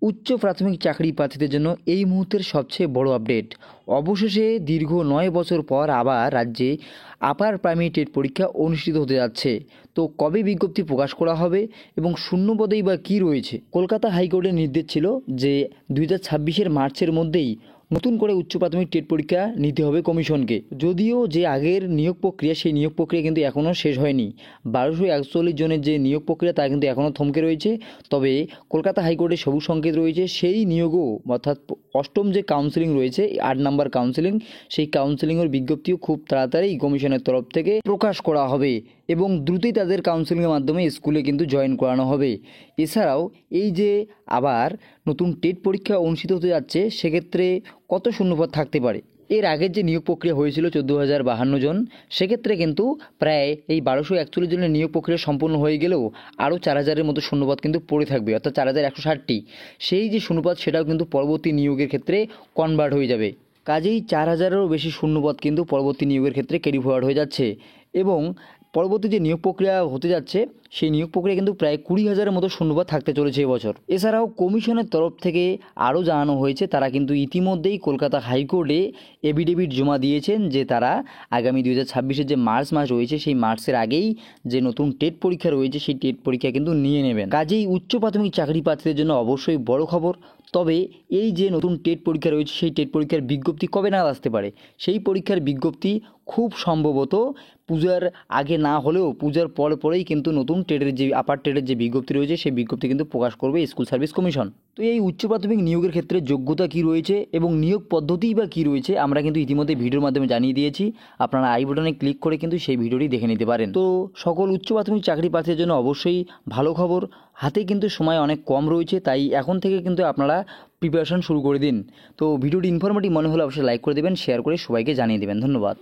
উচ্চ প্রাথমিক চাকরি প্রার্থীদের জন্য এই মুহূর্তের সবচেয়ে বড় আপডেট। অবশেষে দীর্ঘ 9 বছর পর আবার রাজ্যে আপার প্রাইমারি টেট পরীক্ষা অনুষ্ঠিত হতে যাচ্ছে। তো কবে বিজ্ঞপ্তি প্রকাশ করা হবে এবং শূন্যপদেই বা কী রয়েছে? কলকাতা হাইকোর্টের নির্দেশ ছিল যে 2026 মার্চের মধ্যেই নতুন করে উচ্চ প্রাথমিক টেট পরীক্ষা নিতে হবে কমিশনকে। যদিও যে আগের নিয়োগ প্রক্রিয়া, সেই নিয়োগ প্রক্রিয়া কিন্তু এখনও শেষ হয়নি। 1241 জনের যে নিয়োগ প্রক্রিয়া তা কিন্তু এখনও থমকে রয়েছে। তবে কলকাতা হাইকোর্টের সবুজ সংকেত রয়েছে, সেই নিয়োগও অর্থাৎ অষ্টম যে কাউন্সিলিং রয়েছে, 8 নম্বর কাউন্সিলিং, সেই কাউন্সিলিংয়ের বিজ্ঞপ্তিও খুব তাড়াতাড়ি কমিশনের তরফ থেকে প্রকাশ করা হবে এবং দ্রুতই তাদের কাউন্সিলিংয়ের মাধ্যমে স্কুলে কিন্তু জয়েন করানো হবে। এছাড়াও এই যে আবার নতুন টেট পরীক্ষা অনুষ্ঠিত হতে যাচ্ছে, সেক্ষেত্রে কত শূন্যপদ থাকতে পারে? এর আগের যে নিয়োগ প্রক্রিয়া হয়েছিল 14,052 জন, সেক্ষেত্রে কিন্তু প্রায় এই 1241 জনের নিয়োগ প্রক্রিয়া সম্পূর্ণ হয়ে গেলেও আরও 4,000-এর মতো শূন্যপদ কিন্তু পড়ে থাকবে, অর্থাৎ 4,160টি। সেই যে শূন্যপদ সেটাও কিন্তু পরবর্তী নিয়োগের ক্ষেত্রে কনভার্ট হয়ে যাবে। কাজেই 4,000-এরও বেশি শূন্যপদ কিন্তু পরবর্তী নিয়োগের ক্ষেত্রে ক্যারি ফরওয়ার্ড হয়ে যাচ্ছে এবং পরবর্তী যে নিয়োগ প্রক্রিয়া হতে যাচ্ছে, সেই নিয়োগ প্রক্রিয়া কিন্তু প্রায় 20,000-এর মতো শূন্যপদ থাকতে চলেছে এবছর। এছাড়াও কমিশনের তরফ থেকে আরও জানানো হয়েছে, তারা কিন্তু ইতিমধ্যেই কলকাতা হাইকোর্টে এফিডেভিট জমা দিয়েছেন যে তারা আগামী 2026-এর যে মার্চ মাস রয়েছে, সেই মার্চের আগেই যে নতুন টেট পরীক্ষা রয়েছে, সেই টেট পরীক্ষা কিন্তু নিয়ে নেবেন। কাজেই উচ্চ প্রাথমিক চাকরি প্রার্থীদের জন্য অবশ্যই বড় খবর। তবে এই যে নতুন টেট পরীক্ষা রয়েছে, সেই টেট পরীক্ষার বিজ্ঞপ্তি কবে নাগাদ আসতে পারে? সেই পরীক্ষার বিজ্ঞপ্তি খুব সম্ভবত পূজার আগে না হলেও পূজার পরেই কিন্তু নতুন টেটের যে আপার টেটের যে বিজ্ঞপ্তি রয়েছে, সেই বিজ্ঞপ্তি কিন্তু প্রকাশ করবে স্কুল সার্ভিস কমিশন। তো এই উচ্চ প্রাথমিক নিয়োগের ক্ষেত্রে যোগ্যতা কী রয়েছে এবং নিয়োগ পদ্ধতিই বা কী রয়েছে, আমরা কিন্তু ইতিমধ্যে ভিডিওর মাধ্যমে জানিয়ে দিয়েছি। আপনারা আই বাটনে ক্লিক করে কিন্তু সেই ভিডিওটি দেখে নিতে পারেন। তো সকল উচ্চ প্রাথমিক চাকরি প্রার্থীদের জন্য অবশ্যই ভালো খবর। হাতে কিন্তু সময় অনেক কম রয়েছে, তাই এখন থেকে কিন্তু আপনারা প্রিপারেশন শুরু করে দিন। তো ভিডিওটি ইনফরমেটিভ মনে হলে অবশ্যই লাইক করে দেবেন, শেয়ার করে সবাইকে জানিয়ে দেবেন। ধন্যবাদ।